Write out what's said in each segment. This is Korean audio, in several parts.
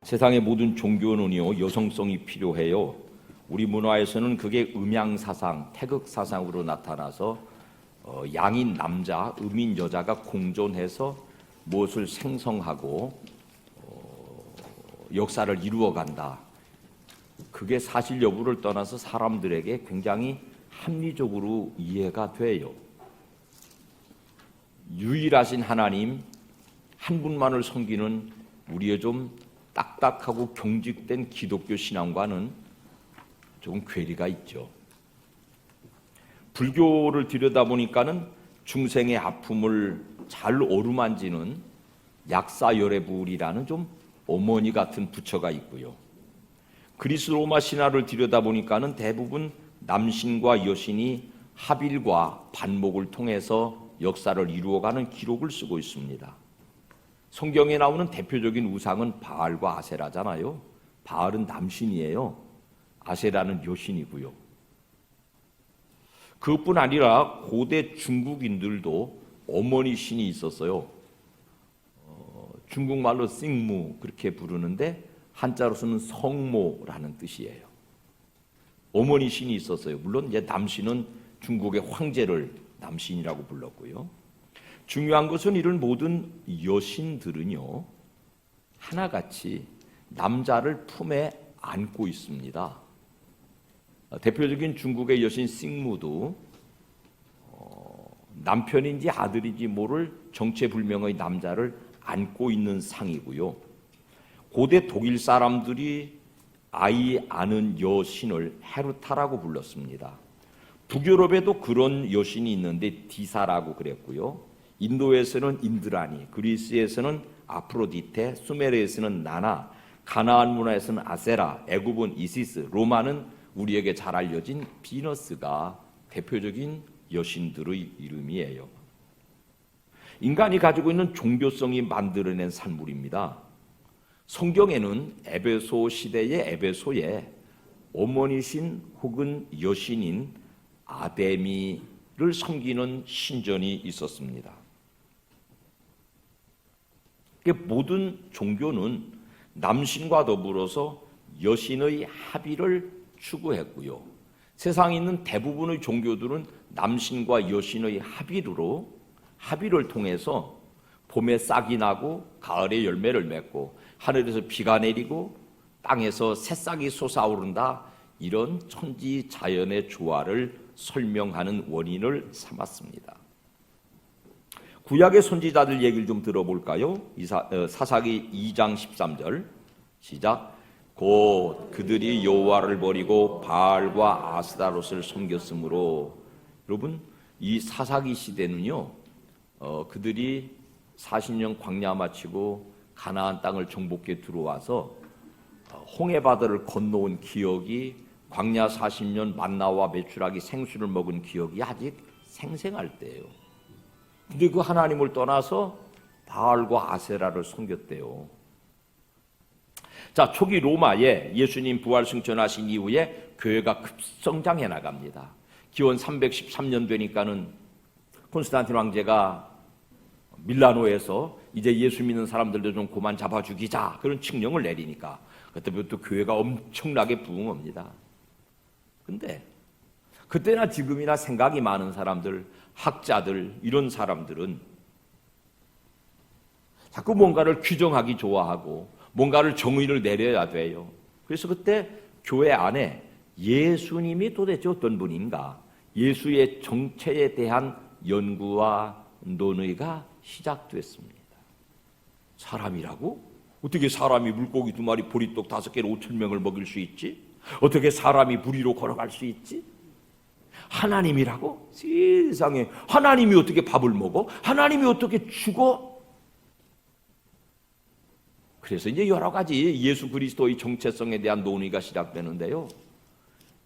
세상의 모든 종교는요, 여성성이 필요해요. 우리 문화에서는 그게 음양사상, 태극사상으로 나타나서 양인 남자, 음인 여자가 공존해서 무엇을 생성하고 역사를 이루어간다. 그게 사실 여부를 떠나서 사람들에게 굉장히 합리적으로 이해가 돼요. 유일하신 하나님 한 분만을 섬기는 우리의 좀 딱딱하고 경직된 기독교 신앙과는 조금 괴리가 있죠. 불교를 들여다보니까는 중생의 아픔을 잘 어루만지는 약사열애부울이라는 좀 어머니 같은 부처가 있고요. 그리스 로마 신화를 들여다보니까는 대부분 남신과 여신이 합일과 반목을 통해서 역사를 이루어가는 기록을 쓰고 있습니다. 성경에 나오는 대표적인 우상은 바알과 아세라잖아요. 바알은 남신이에요. 아세라는 여신이고요. 그것뿐 아니라 고대 중국인들도 어머니 신이 있었어요. 중국말로 싱무 그렇게 부르는데 한자로서는 성모라는 뜻이에요. 어머니 신이 있었어요. 물론 이제 남신은 중국의 황제를 남신이라고 불렀고요. 중요한 것은 이런 모든 여신들은요, 하나같이 남자를 품에 안고 있습니다. 대표적인 중국의 여신 싱무도 남편인지 아들인지 모를 정체불명의 남자를 안고 있는 상이고요. 고대 독일 사람들이 아이 아는 여신을 헤르타라고 불렀습니다. 북유럽에도 그런 여신이 있는데 디사라고 그랬고요. 인도에서는 인드라니, 그리스에서는 아프로디테, 수메르에서는 나나, 가나안 문화에서는 아세라, 애굽은 이시스, 로마는 우리에게 잘 알려진 비너스가 대표적인 여신들의 이름이에요. 인간이 가지고 있는 종교성이 만들어낸 산물입니다. 성경에는 에베소 시대의 에베소에 어머니신 혹은 여신인 아데미를 섬기는 신전이 있었습니다. 모든 종교는 남신과 더불어서 여신의 합의를 추구했고요. 세상에 있는 대부분의 종교들은 남신과 여신의 합의를 통해서 봄에 싹이 나고 가을에 열매를 맺고 하늘에서 비가 내리고 땅에서 새싹이 솟아오른다, 이런 천지 자연의 조화를 설명하는 원인을 삼았습니다. 구약의 선지자들 얘기를 좀 들어볼까요? 사사기 2장 13절 시작. 곧 그들이 여호와를 버리고 바알과 아스타롯을 섬겼으므로. 여러분, 이 사사기 시대는요, 그들이 40년 광야 마치고 가나안 땅을 정복해 들어와서 홍해바다를 건너온 기억이, 광야 40년 만나와 메추라기 생수를 먹은 기억이 아직 생생할 때예요. 근데 그 하나님을 떠나서 바알과 아세라를 섬겼대요. 자, 초기 로마에 예수님 부활 승천하신 이후에 교회가 급성장해 나갑니다. 기원 313년 되니까는 콘스탄틴 황제가 밀라노에서 이제 예수 믿는 사람들도 좀 그만 잡아 죽이자, 그런 칙령을 내리니까 그때부터 교회가 엄청나게 부흥합니다. 근데 그때나 지금이나 생각이 많은 사람들, 학자들, 이런 사람들은 자꾸 뭔가를 규정하기 좋아하고 뭔가를 정의를 내려야 돼요. 그래서 그때 교회 안에 예수님이 도대체 어떤 분인가, 예수의 정체에 대한 연구와 논의가 시작됐습니다. 사람이라고? 어떻게 사람이 물고기 2마리, 보리떡 5개로 5,000명을 먹일 수 있지? 어떻게 사람이 물 위로 걸어갈 수 있지? 하나님이라고? 세상에, 하나님이 어떻게 밥을 먹어? 하나님이 어떻게 죽어? 그래서 이제 여러 가지 예수 그리스도의 정체성에 대한 논의가 시작되는데요.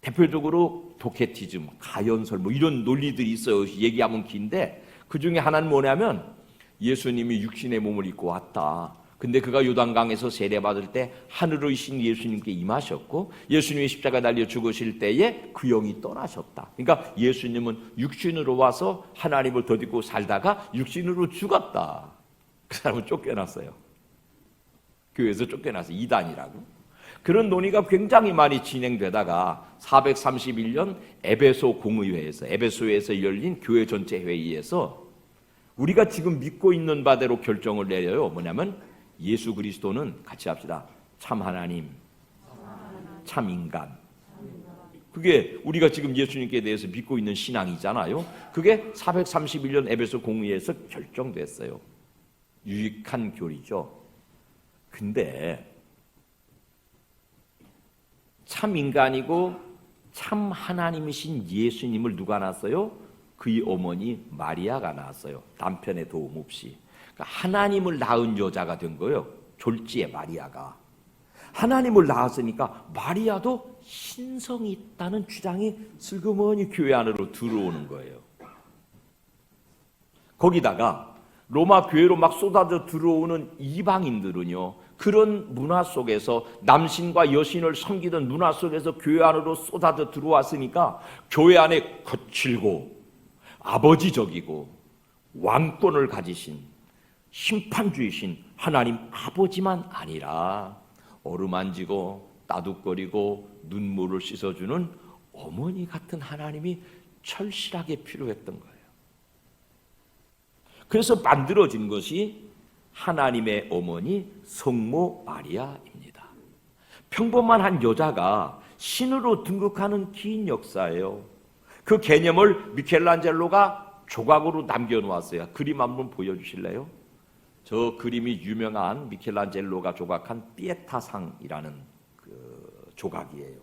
대표적으로 도케티즘, 가연설 이런 논리들이 있어요. 얘기하면 긴데 그 중에 하나는 뭐냐면 예수님이 육신의 몸을 입고 왔다. 근데 그가 요단강에서 세례받을 때 하늘의 신 예수님께 임하셨고 예수님이 십자가 달려 죽으실 때에 그 영이 떠나셨다. 그러니까 예수님은 육신으로 와서 하나님을 덧입고 살다가 육신으로 죽었다. 그 사람은 쫓겨났어요. 교회에서 쫓겨나서 이단이라고. 그런 논의가 굉장히 많이 진행되다가 431년 에베소 공의회에서 에베소에서 열린 교회 전체 회의에서 우리가 지금 믿고 있는 바대로 결정을 내려요. 뭐냐면 예수 그리스도는 같이 합시다. 참 하나님, 참 인간. 그게 우리가 지금 예수님께 대해서 믿고 있는 신앙이잖아요. 그게 431년 에베소 공의회에서 결정됐어요. 유익한 교리죠. 근데 참 인간이고 참 하나님이신 예수님을 누가 낳았어요? 그의 어머니 마리아가 낳았어요. 남편의 도움 없이. 그러니까 하나님을 낳은 여자가 된 거예요. 졸지에 마리아가. 하나님을 낳았으니까 마리아도 신성이 있다는 주장이 슬그머니 교회 안으로 들어오는 거예요. 거기다가 로마 교회로 막 쏟아져 들어오는 이방인들은요, 그런 문화 속에서 남신과 여신을 섬기던 문화 속에서 교회 안으로 쏟아져 들어왔으니까 교회 안에 거칠고 아버지적이고 왕권을 가지신 심판주이신 하나님 아버지만 아니라 어루만지고 따둑거리고 눈물을 씻어주는 어머니 같은 하나님이 철실하게 필요했던 거예요. 그래서 만들어진 것이 하나님의 어머니 성모 마리아입니다. 평범한 한 여자가 신으로 등극하는 긴 역사예요. 그 개념을 미켈란젤로가 조각으로 남겨놓았어요. 그림 한번 보여주실래요? 저 그림이 유명한 미켈란젤로가 조각한 피에타상이라는 그 조각이에요.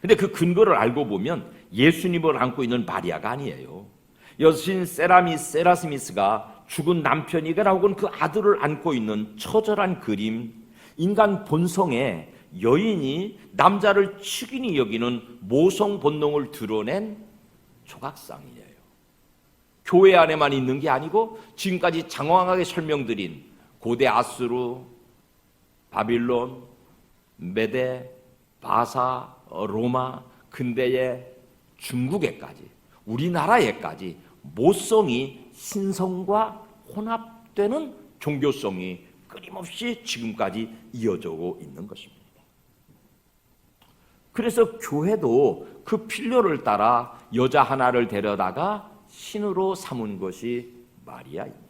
근데 그 근거를 알고 보면 예수님을 안고 있는 마리아가 아니에요. 여신 세라스미스가 죽은 남편이거나 혹은 그 아들을 안고 있는 처절한 그림, 인간 본성에 여인이 남자를 축인히 여기는 모성 본능을 드러낸 조각상이에요. 교회 안에만 있는 게 아니고 지금까지 장황하게 설명드린 고대 아수르, 바빌론, 메데, 바사, 로마, 근대의 중국에까지, 우리나라에까지 모성이 신성과 혼합되는 종교성이 끊임없이 지금까지 이어져오고 있는 것입니다. 그래서 교회도 그 필요를 따라 여자 하나를 데려다가 신으로 삼은 것이 마리아입니다.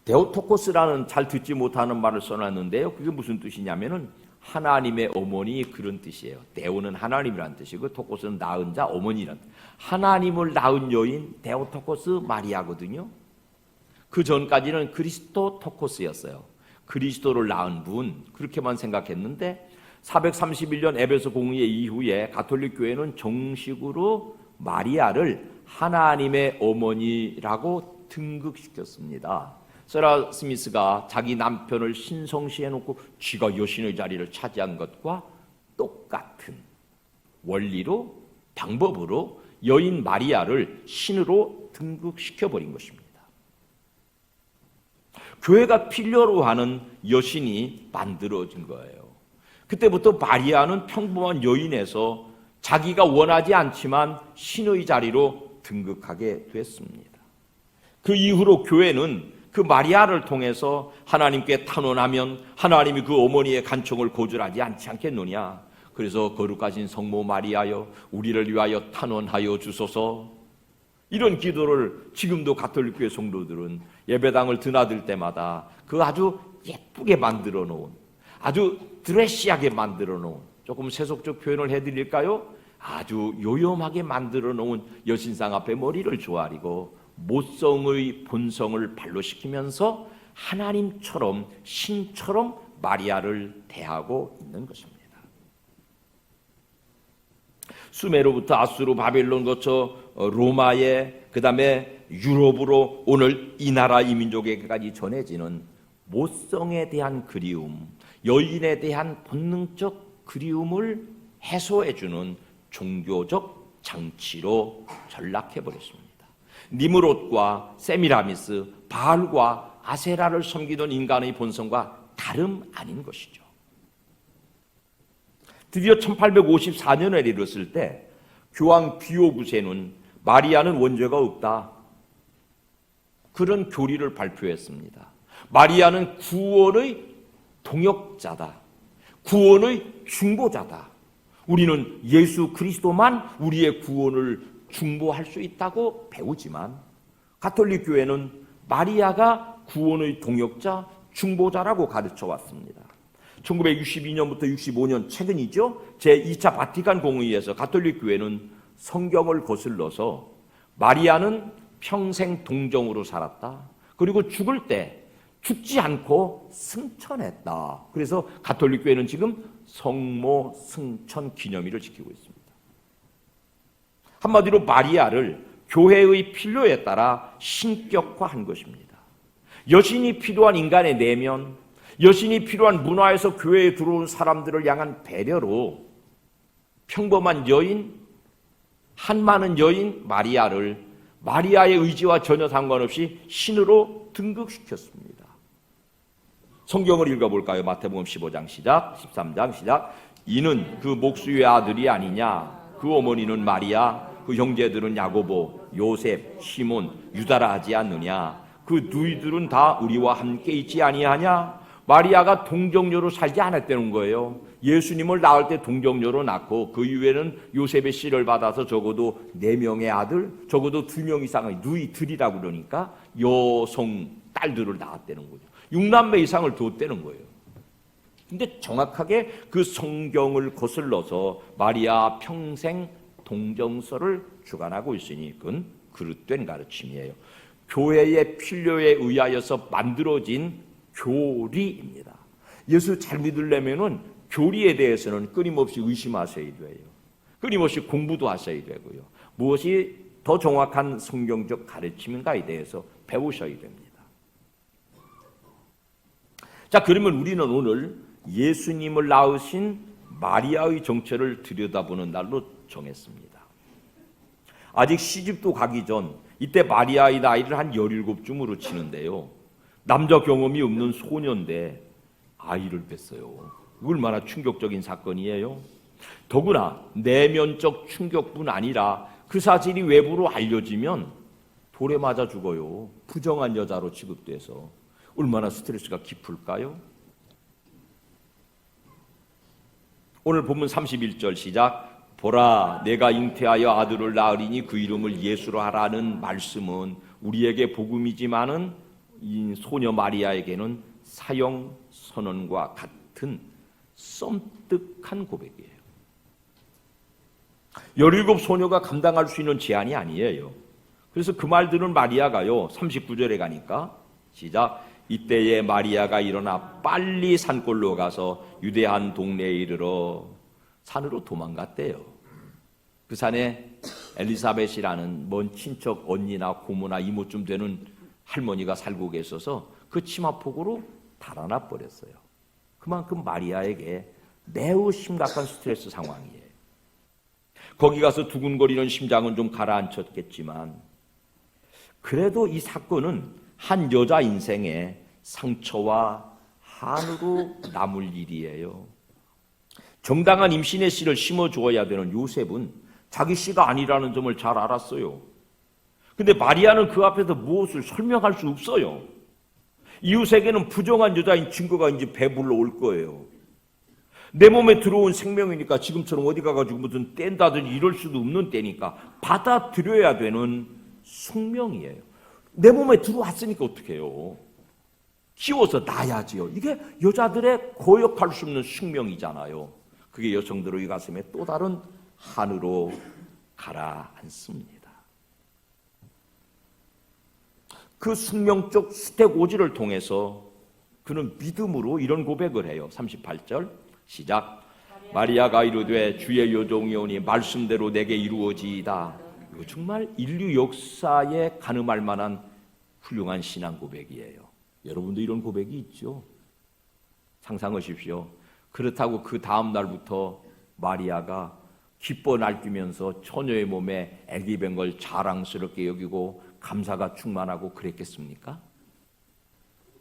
데오토코스라는 잘 듣지 못하는 말을 써놨는데요. 그게 무슨 뜻이냐면은 하나님의 어머니, 그런 뜻이에요. 데오는 하나님이란 뜻이고 토코스는 낳은 자, 어머니란 뜻. 하나님을 낳은 여인 데오토코스 마리아거든요. 그 전까지는 그리스도 토코스였어요. 그리스도를 낳은 분, 그렇게만 생각했는데 431년 에베소 공의회 이후에 가톨릭 교회는 정식으로 마리아를 하나님의 어머니라고 등극시켰습니다. 세라 스미스가 자기 남편을 신성시해놓고 쥐가 여신의 자리를 차지한 것과 똑같은 원리로, 방법으로 여인 마리아를 신으로 등극시켜버린 것입니다. 교회가 필요로 하는 여신이 만들어진 거예요. 그때부터 마리아는 평범한 여인에서 자기가 원하지 않지만 신의 자리로 등극하게 됐습니다. 그 이후로 교회는 그 마리아를 통해서 하나님께 탄원하면 하나님이 그 어머니의 간청을 고절하지 않겠느냐. 그래서 거룩하신 성모 마리아여 우리를 위하여 탄원하여 주소서, 이런 기도를 지금도 가톨릭교회 성도들은 예배당을 드나들 때마다 그 아주 예쁘게 만들어 놓은, 아주 드레시하게 만들어 놓은, 조금 세속적 표현을 해드릴까요? 아주 요염하게 만들어 놓은 여신상 앞에 머리를 조아리고 모성의 본성을 발로시키면서 하나님처럼, 신처럼 마리아를 대하고 있는 것입니다. 수메로부터 아수르, 바빌론 거쳐 로마에, 그 다음에 유럽으로 오늘 이 나라 이 민족에게까지 전해지는 모성에 대한 그리움, 여인에 대한 본능적 그리움을 해소해주는 종교적 장치로 전락해버렸습니다. 니므롯과 세미라미스, 바알과 아세라를 섬기던 인간의 본성과 다름 아닌 것이죠. 드디어 1854년에 이르렀을 때 교황 비오 9세는 마리아는 원죄가 없다, 그런 교리를 발표했습니다. 마리아는 구원의 동역자다, 구원의 중보자다. 우리는 예수 그리스도만 우리의 구원을 중보할 수 있다고 배우지만 가톨릭 교회는 마리아가 구원의 동역자, 중보자라고 가르쳐 왔습니다. 1962년부터 65년 최근이죠. 제2차 바티칸 공의에서 가톨릭 교회는 성경을 거슬러서 마리아는 평생 동정으로 살았다, 그리고 죽을 때 죽지 않고 승천했다. 그래서 가톨릭 교회는 지금 성모 승천 기념일을 지키고 있습니다. 한마디로 마리아를 교회의 필요에 따라 신격화한 것입니다. 여신이 필요한 인간의 내면, 여신이 필요한 문화에서 교회에 들어온 사람들을 향한 배려로 평범한 여인, 한많은 여인 마리아를 마리아의 의지와 전혀 상관없이 신으로 등극시켰습니다. 성경을 읽어볼까요? 마태복음 15장 시작, 13장 시작. 이는 그 목수의 아들이 아니냐, 그 어머니는 마리아, 그 형제들은 야고보, 요셉, 시몬, 유다라 하지 않느냐, 그 누이들은 다 우리와 함께 있지 아니하냐. 마리아가 동정녀로 살지 않았다는 거예요. 예수님을 낳을 때 동정녀로 낳고 그 이후에는 요셉의 씨를 받아서 적어도 4명의 아들, 적어도 2명 이상의 누이들이라고 그러니까 여성 딸들을 낳았다는 거죠. 6남매 이상을 뒀다는 거예요. 근데 정확하게 그 성경을 거슬러서 마리아 평생 동정서를 주관하고 있으니 그건 그릇된 가르침이에요. 교회의 필요에 의하여서 만들어진 교리입니다. 예수 잘 믿으려면은 교리에 대해서는 끊임없이 의심하셔야 돼요. 끊임없이 공부도 하셔야 되고요. 무엇이 더 정확한 성경적 가르침인가에 대해서 배우셔야 됩니다. 자, 그러면 우리는 오늘 예수님을 낳으신 마리아의 정체를 들여다보는 날로 정했습니다. 아직 시집도 가기 전 이때 마리아의 나이를 한 17쯤으로 치는데요. 남자 경험이 없는 소년인데 아이를 뺐어요. 얼마나 충격적인 사건이에요. 더구나 내면적 충격뿐 아니라 그 사실이 외부로 알려지면 돌에 맞아 죽어요. 부정한 여자로 취급돼서 얼마나 스트레스가 깊을까요? 오늘 본문 31절 시작. 보라, 내가 잉태하여 아들을 낳으리니 그 이름을 예수로 하라는 말씀은 우리에게 복음이지만은 이 소녀 마리아에게는 사형 선언과 같은 썸뜩한 고백이에요. 17 소녀가 감당할 수 있는 제한이 아니에요. 그래서 그 말 들은 마리아가요, 39절에 가니까 시작. 이때에 마리아가 일어나 빨리 산골로 가서 유대한 동네에 이르러 산으로 도망갔대요. 그 산에 엘리사벳이라는 먼 친척 언니나 고모나 이모쯤 되는 할머니가 살고 계셔서 그 치마폭으로 달아나 버렸어요. 그만큼 마리아에게 매우 심각한 스트레스 상황이에요. 거기 가서 두근거리는 심장은 좀 가라앉혔겠지만 그래도 이 사건은 한 여자 인생의 상처와 한으로 남을 일이에요. 정당한 임신의 씨를 심어주어야 되는 요셉은 자기 씨가 아니라는 점을 잘 알았어요. 근데 마리아는 그 앞에서 무엇을 설명할 수 없어요. 이웃에게는 부정한 여자인 증거가 이제 배불러 올 거예요. 내 몸에 들어온 생명이니까 지금처럼 어디 가가지고 무슨 뗀다든지 이럴 수도 없는 때니까 받아들여야 되는 숙명이에요. 내 몸에 들어왔으니까 어떻게 해요? 키워서 낳아야지요. 이게 여자들의 고역할 수 없는 숙명이잖아요. 그게 여성들의 가슴에 또 다른 한으로 가라앉습니다. 그 숙명적 수태고지를 통해서 그는 믿음으로 이런 고백을 해요. 38절 시작. 마리아가 이르되 주의 여종이 오니 말씀대로 내게 이루어지이다. 이거 정말 인류 역사에 가늠할 만한 훌륭한 신앙 고백이에요. 여러분도 이런 고백이 있죠? 상상하십시오. 그렇다고 그 다음 날부터 마리아가 기뻐 날뛰면서 처녀의 몸에 아기 된 걸 자랑스럽게 여기고 감사가 충만하고 그랬겠습니까?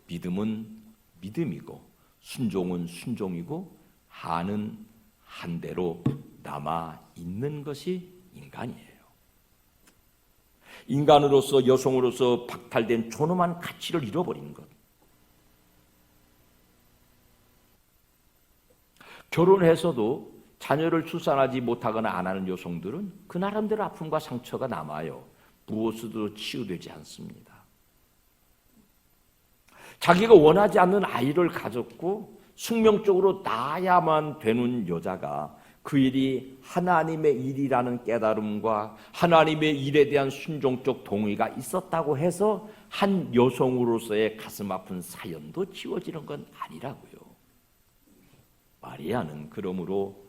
믿음은 믿음이고 순종은 순종이고 한은 한대로 남아 있는 것이 인간이에요. 인간으로서 여성으로서 박탈된 존엄한 가치를 잃어버린 것. 결혼해서도 자녀를 출산하지 못하거나 안 하는 여성들은 그 나름대로 아픔과 상처가 남아요. 무엇으로도 치유되지 않습니다. 자기가 원하지 않는 아이를 가졌고 숙명적으로 낳아야만 되는 여자가 그 일이 하나님의 일이라는 깨달음과 하나님의 일에 대한 순종적 동의가 있었다고 해서 한 여성으로서의 가슴 아픈 사연도 지워지는 건 아니라고요. 마리아는 그러므로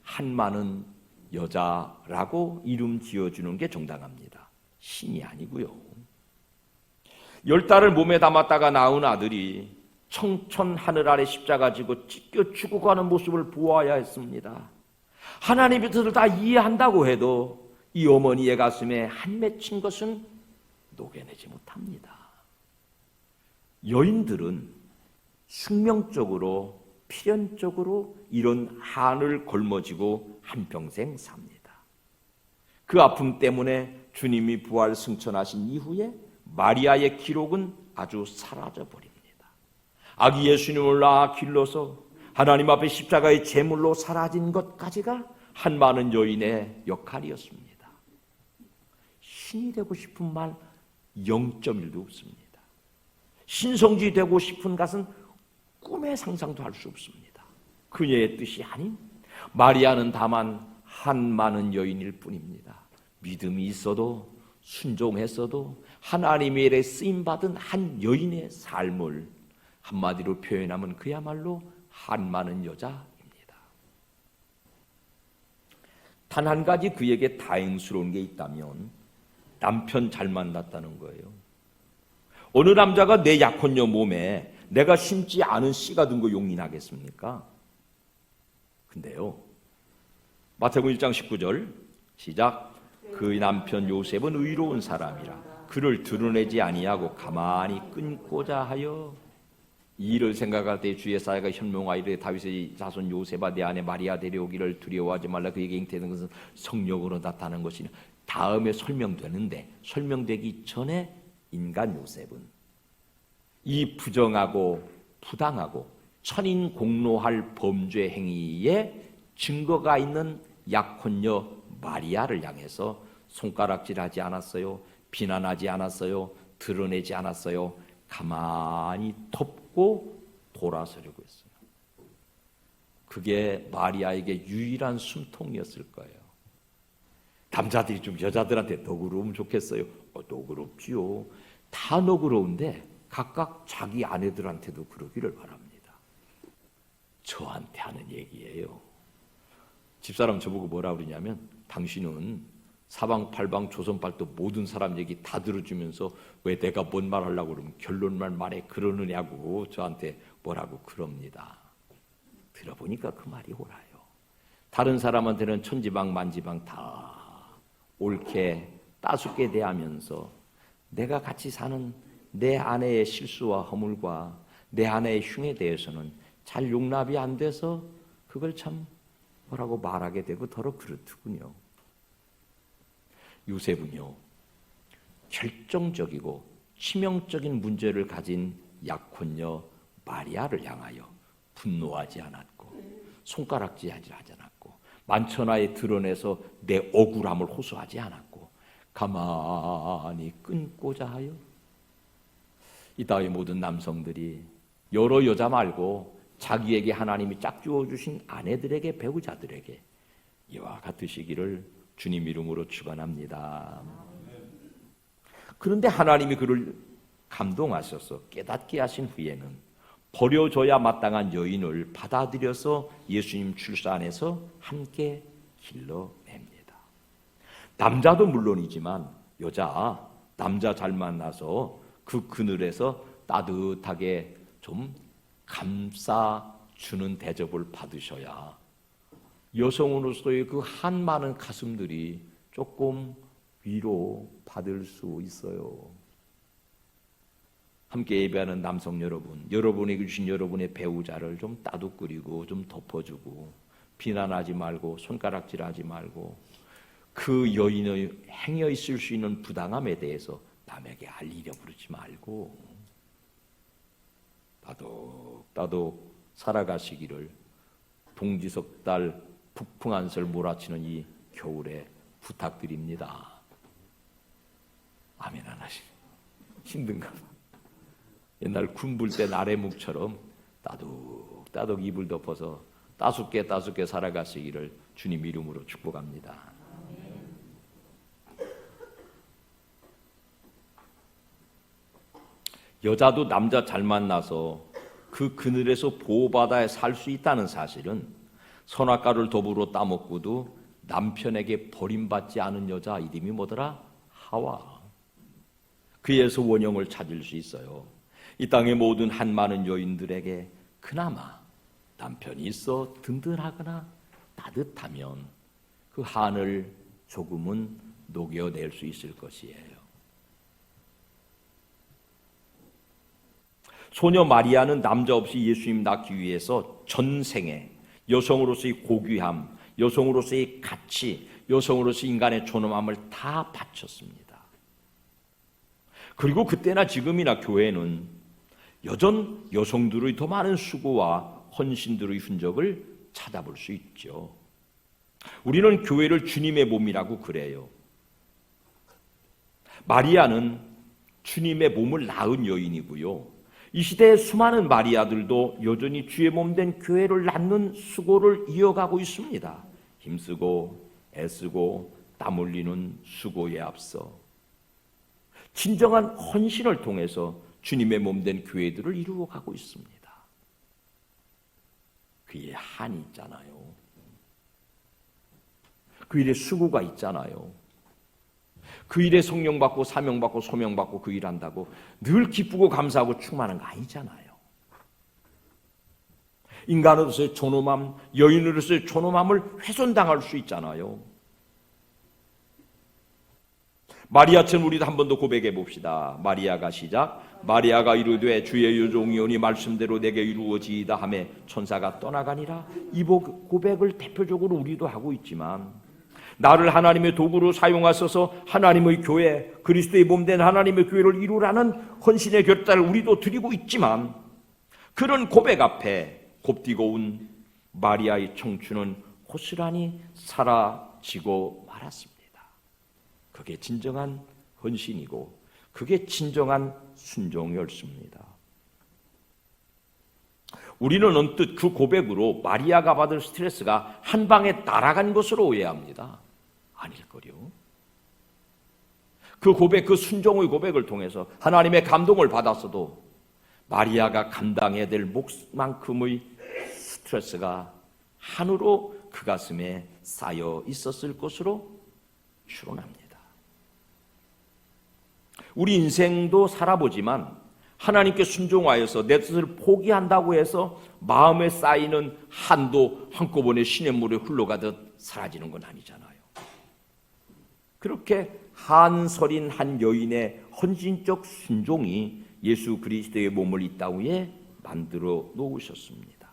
한많은 여자라고 이름 지어주는 게 정당합니다. 신이 아니고요. 10달을 몸에 담았다가 낳은 아들이 청천 하늘 아래 십자가 지고 찢겨 죽어가는 모습을 보아야 했습니다. 하나님의 뜻을 다 이해한다고 해도 이 어머니의 가슴에 한 맺힌 것은 녹여내지 못합니다. 여인들은 숙명적으로 필연적으로 이런 한을 걸머지고 한평생 삽니다. 그 아픔 때문에 주님이 부활 승천하신 이후에 마리아의 기록은 아주 사라져버립니다. 아기 예수님을 낳아 길러서 하나님 앞에 십자가의 제물로 사라진 것까지가 한 많은 여인의 역할이었습니다. 신이 되고 싶은 말 0.1도 없습니다. 신성지 되고 싶은 것은 꿈의 상상도 할 수 없습니다. 그녀의 뜻이 아닌 마리아는 다만 한 많은 여인일 뿐입니다. 믿음이 있어도 순종했어도 하나님의 일에 쓰임받은 한 여인의 삶을 한마디로 표현하면 그야말로 한 많은 여자입니다. 단 한 가지 그에게 다행스러운 게 있다면 남편 잘 만났다는 거예요. 어느 남자가 내 약혼녀 몸에 내가 심지 않은 씨가 든 거 용인하겠습니까? 근데요, 마태복음 1장 19절 시작. 그의 남편 요셉은 의로운 사람이라 그를 드러내지 아니하고 가만히 끊고자 하여. 이 일을 생각할 때 주의 사자가 현명하여 이르되 다윗의 자손 요셉아 내 아내 마리아 데려오기를 두려워하지 말라. 그에게 잉태된 것은 성령으로 나타난 것이니. 다음에 설명되는데 설명되기 전에 인간 요셉은 이 부정하고 부당하고 천인공노할 범죄 행위에 증거가 있는 약혼녀 마리아를 향해서 손가락질하지 않았어요. 비난하지 않았어요. 드러내지 않았어요. 가만히 덮고 돌아서려고 했어요. 그게 마리아에게 유일한 숨통이었을 거예요. 남자들이 좀 여자들한테 너그러우면 좋겠어요. 너그럽지요. 다 너그러운데 각각 자기 아내들한테도 그러기를 바랍니다. 저한테 하는 얘기예요. 집사람 저보고 뭐라 그러냐면 당신은 사방팔방 조선팔도 모든 사람 얘기 다 들어주면서 왜 내가 뭔 말 하려고 그러면 결론만 말해 그러느냐고 저한테 뭐라고 그럽니다. 들어보니까 그 말이 옳아요. 다른 사람한테는 천지방 만지방 다 옳게 따숩게 대하면서 내가 같이 사는 내 아내의 실수와 허물과 내 아내의 흉에 대해서는 잘 용납이 안 돼서 그걸 참 뭐라고 말하게 되고 더러 그렇더군요. 요셉은요, 결정적이고 치명적인 문제를 가진 약혼녀 마리아를 향하여 분노하지 않았고 손가락질하지 않았고 만천하에 드러내서 내 억울함을 호소하지 않았고 가만히 끊고자 하여. 이 따위 모든 남성들이 여러 여자 말고 자기에게 하나님이 짝 주어주신 아내들에게 배우자들에게 이와 같으시기를 주님 이름으로 축원합니다. 그런데 하나님이 그를 감동하셔서 깨닫게 하신 후에는 버려져야 마땅한 여인을 받아들여서 예수님 출산해서 함께 길러냅니다. 남자도 물론이지만 남자 잘 만나서 그 그늘에서 따뜻하게 좀 감싸주는 대접을 받으셔야 여성으로서의 그 한 많은 가슴들이 조금 위로 받을 수 있어요. 함께 예배하는 남성 여러분, 여러분에게 주신 여러분의 배우자를 좀 따뜻거리고 좀 덮어주고 비난하지 말고 손가락질하지 말고 그 여인의 행해 있을 수 있는 부당함에 대해서 남에게 알리려 부르지 말고 따독따독 살아가시기를 동지석달 북풍한설 몰아치는 이 겨울에 부탁드립니다. 아멘 안 하시네. 힘든가 봐. 옛날 군불 때 나래묵처럼 따둑따둑 이불 덮어서 따숩게 살아가시기를 주님 이름으로 축복합니다. 여자도 남자 잘 만나서 그 그늘에서 보호받아 살 수 있다는 사실은 선악과를 더불어 따먹고도 남편에게 버림받지 않은 여자 이름이 뭐더라? 하와. 그에서 원형을 찾을 수 있어요. 이 땅의 모든 한 많은 여인들에게 그나마 남편이 있어 든든하거나 따뜻하면 그 한을 조금은 녹여낼 수 있을 것이에요. 소녀 마리아는 남자 없이 예수님 낳기 위해서 전생에 여성으로서의 고귀함, 여성으로서의 가치, 여성으로서 인간의 존엄함을 다 바쳤습니다. 그리고 그때나 지금이나 교회는 여전 여성들의 더 많은 수고와 헌신들의 흔적을 찾아볼 수 있죠. 우리는 교회를 주님의 몸이라고 그래요. 마리아는 주님의 몸을 낳은 여인이고요. 이 시대의 수많은 마리아들도 여전히 주의 몸된 교회를 낳는 수고를 이어가고 있습니다. 힘쓰고 애쓰고 땀 흘리는 수고에 앞서 진정한 헌신을 통해서 주님의 몸된 교회들을 이루어가고 있습니다. 그 일에 한이 있잖아요. 그 일에 수고가 있잖아요. 그 일에 성령받고 사명받고 소명받고 그 일한다고 늘 기쁘고 감사하고 충만한 거 아니잖아요. 인간으로서의 존엄함, 여인으로서의 존엄함을 훼손당할 수 있잖아요. 마리아처럼 우리도 한 번 더 고백해 봅시다. 마리아가 시작. 마리아가 이르되 주의 여종이오니 말씀대로 내게 이루어지이다 하며 천사가 떠나가니라. 이 고백을 대표적으로 우리도 하고 있지만 나를 하나님의 도구로 사용하셔서 하나님의 교회, 그리스도의 몸된 하나님의 교회를 이루라는 헌신의 결단을 우리도 드리고 있지만 그런 고백 앞에 곱디고 온 마리아의 청춘은 고스란히 사라지고 말았습니다. 그게 진정한 헌신이고 그게 진정한 순종이었습니다. 우리는 언뜻 그 고백으로 마리아가 받을 스트레스가 한 방에 날아간 것으로 오해합니다. 아닐거려. 그 고백, 그 순종의 고백을 통해서 하나님의 감동을 받았어도 마리아가 감당해야 될 몫만큼의 스트레스가 한으로 그 가슴에 쌓여 있었을 것으로 추론합니다. 우리 인생도 살아보지만 하나님께 순종하여서 내 뜻을 포기한다고 해서 마음에 쌓이는 한도 한꺼번에 시냇물에 흘러가듯 사라지는 건 아니잖아요. 그렇게 한설인 한 여인의 헌신적 순종이 예수 그리스도의 몸을 이 땅 위에 만들어 놓으셨습니다.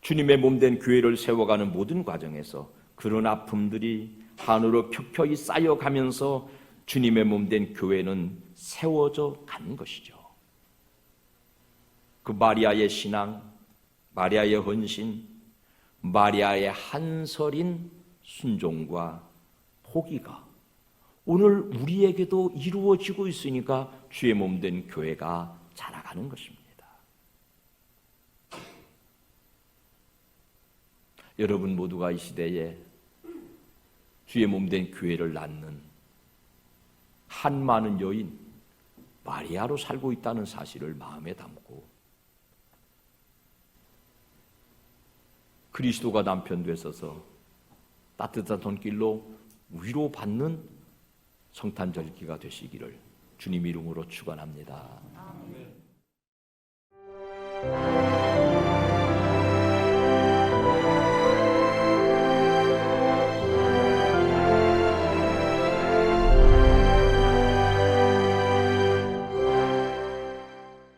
주님의 몸된 교회를 세워가는 모든 과정에서 그런 아픔들이 한으로 켜켜이 쌓여가면서 주님의 몸된 교회는 세워져 가는 것이죠. 그 마리아의 신앙, 마리아의 헌신, 마리아의 한설인 순종과 포기가 오늘 우리에게도 이루어지고 있으니까 주의 몸된 교회가 자라가는 것입니다. 여러분 모두가 이 시대에 주의 몸된 교회를 낳는 한 많은 여인 마리아로 살고 있다는 사실을 마음에 담고 그리스도가 남편 되셔서 따뜻한 손길로 위로받는 성탄절기가 되시기를 주님 이름으로 축원합니다. 아멘.